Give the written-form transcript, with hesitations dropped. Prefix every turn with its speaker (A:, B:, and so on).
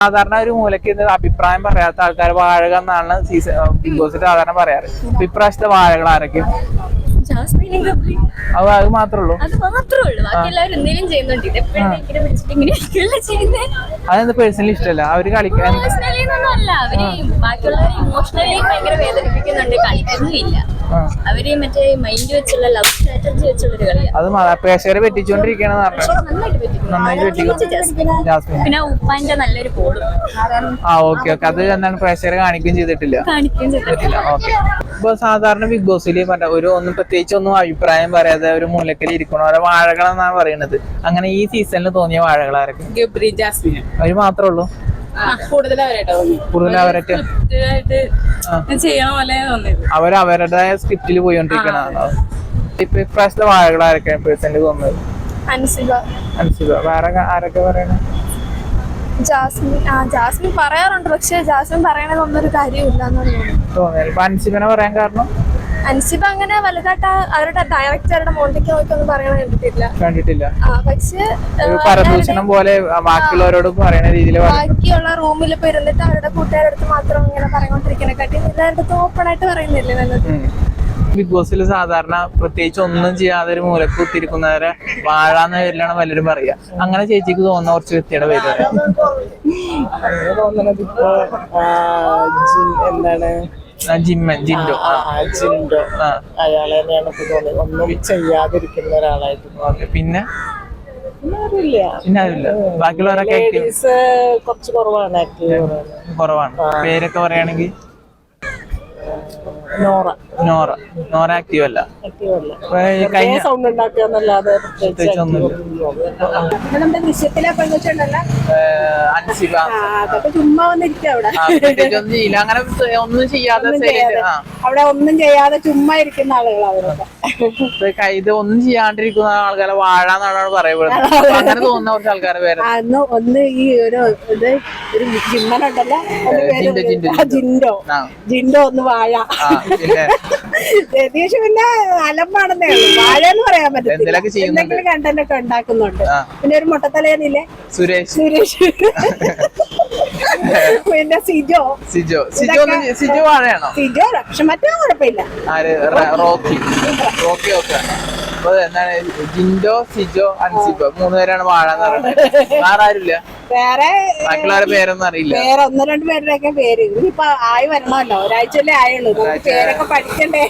A: സാധാരണ ഒരു മൂലക്ക് അഭിപ്രായം പറയാത്ത ആൾക്കാർ വാഴക എന്നാണ് ബിഗ് ബോസിൽ സാധാരണ പറയാറ്. ഇപ്രാവശ്യത്തെ വാഴകൾ ആരൊക്കെ? അത് മാത്രമേ ഉള്ളൂ. അതെന്താ പേഴ്സണലി ഇഷ്ടമല്ല അവര് കളിക്കാൻ? അത് പ്രേക്ഷകരെ പറ്റിച്ചോണ്ടിരിക്കുകയാണ്.
B: പിന്നെ ഉപ്പാന്റെ നല്ലൊരു കോളും.
A: Okay okay. അത് എന്താണ് പ്രേക്ഷകരെ കാണിക്കുകയും ചെയ്തിട്ടില്ല. ഓക്കെ. ഇപ്പൊ സാധാരണ ബിഗ് ബോസിൽ ഒന്നും പ്രത്യേകിച്ച് ഒന്നും അഭിപ്രായം പറയാതെ ഒരു മൂലക്കൽ ഇരിക്കണ ഓരോ വാഴകൾ എന്നാണ് പറയുന്നത്. അങ്ങനെ ഈ സീസണിൽ തോന്നിയ വാഴകൾ ആരൊക്കെ?
C: ഗബ്രി, ജാസ്മിൻ
A: അവര് മാത്രമേ ഉള്ളൂ. അവരവരുടെ സ്ക്രിപ്റ്റിൽ പോയിക്കൊണ്ടിരിക്കണോ? ഇപ്പൊ ഇപ്രാവശ്യത്തെ വാഴകൾ ആരൊക്കെ പേഴ്സണലി തോന്നുന്നത്? അൻസിബ. വേറെ ആരൊക്കെ പറയണ?
D: ജാസ്മിൻ പറയാറുണ്ട്, പക്ഷെ ജാസ്മിൻ പറയണതൊന്നും ഒരു കാര്യമില്ല
A: തോന്നിയത്. അൻസിബിനെ പറയാൻ കാരണം?
D: അൻസിബ അങ്ങനെ വലുതായിട്ട് അവരുടെ ഡയറക്ടറുടെ മോണ്ടിക്ക് നോക്കൊന്നും പറയണ
A: കണ്ടിട്ടില്ല.
D: പക്ഷെ
A: പരദൂഷണം പോലെ ബാക്കിയുള്ളവരോട് പറയുന്ന രീതിയിൽ
D: ബാക്കിയുള്ള റൂമിൽ ഇപ്പൊ ഇരുന്നിട്ട് അവരുടെ കൂട്ടുകാരുടെ അടുത്ത് മാത്രം ഇങ്ങനെ പറഞ്ഞുകൊണ്ടിരിക്കണേക്കാട്ടി എല്ലാവരുടെ അടുത്ത് ഓപ്പൺ ആയിട്ട് പറയുന്നില്ലേ നല്ലത്.
A: ബിഗ് ബോസിൽ സാധാരണ പ്രത്യേകിച്ച് ഒന്നും ചെയ്യാതെ ഒരു മൂലക്ക് കുത്തിരിക്കുന്നവരെ വാഴാന്ന പേരിലാണ് പലരും പറയുക. അങ്ങനെ ചേച്ചിക്ക് തോന്നുന്ന കുറച്ച് വ്യക്തിയുടെ പേര് പറയാം.
C: തോന്നുന്നത് ഇപ്പൊ എന്താണ്,
A: ജിൻഡോ.
C: അയാളെ തന്നെയാണ് ഇപ്പൊ തോന്നുന്നത്. ഒന്നും ചെയ്യാതിരിക്കുന്ന ഒരാളായിട്ട്.
A: പിന്നെ
C: ആരുമില്ല.
A: ബാക്കിയുള്ളവരൊക്കെ
C: കുറച്ച് കുറവാണ്.
A: പേരൊക്കെ പറയുകയാണെങ്കിൽ
C: നോറ
A: ആക്റ്റീവ് അല്ല.
C: സൗണ്ട് ഉണ്ടാക്കുകയെന്നല്ലാതെ
D: നമ്മുടെ ദൃശ്യത്തിലെ പെൺകുച്ചുണ്ടല്ലോ
A: അൻസിബ.
D: ചുമ്മാ വന്നിരിക്കും അവിടെ.
A: അങ്ങനെ ഒന്നും ചെയ്യാതെ
D: അവിടെ ഒന്നും ചെയ്യാതെ ചുമ്മാ ഇരിക്കുന്ന ആളുകൾ അവരൊക്കെ.
A: ഇത് ഒന്നും ചെയ്യാണ്ടിരിക്കുന്ന ആൾക്കാരെ വാഴാന്നാണ് പറയപ്പെടുന്നത്. അങ്ങനെ തോന്നുന്ന കുറച്ച് ആൾക്കാരെ പേര്
D: ഒന്ന് ഈ ഒരു ജിമ്മനുണ്ടല്ലോ, ജിൻഡോ ഒന്ന് വാഴ. രതീഷ് പിന്നെ അലമ്പാണെന്നേ ഉള്ളൂ. വാഴ എന്ന് പറയാൻ പറ്റില്ല. എന്തെങ്കിലും കണ്ടന്റ് ഒക്കെ ഉണ്ടാക്കുന്നുണ്ട്. പിന്നെ ഒരു മുട്ടത്തലേനില്ലേ സുരേഷ്. പിന്നെ സിജോ
A: വാഴയാണോ?
D: സിജോ പക്ഷെ മറ്റോ കുഴപ്പമില്ല.
A: റോക്കി. എന്താണ് ജിൻഡോ, സിജോ, അൻസിബ മൂന്നുപേരാണ് വാഴ എന്ന് പറയുന്നത്. വേറെ ആരുമില്ല.
D: വേറെ
A: ബാക്കിയുള്ളവരുടെ പേരൊന്നും അറിയില്ല.
D: വേറെ ഒന്ന് രണ്ട് പേരുടെയൊക്കെ പേര് ഇനിയിപ്പൊ ആയി വരണമല്ലോ. ഒരാഴ്ചയല്ലേ ആയുള്ളൂ. പേരൊക്കെ പഠിക്കണ്ടേ.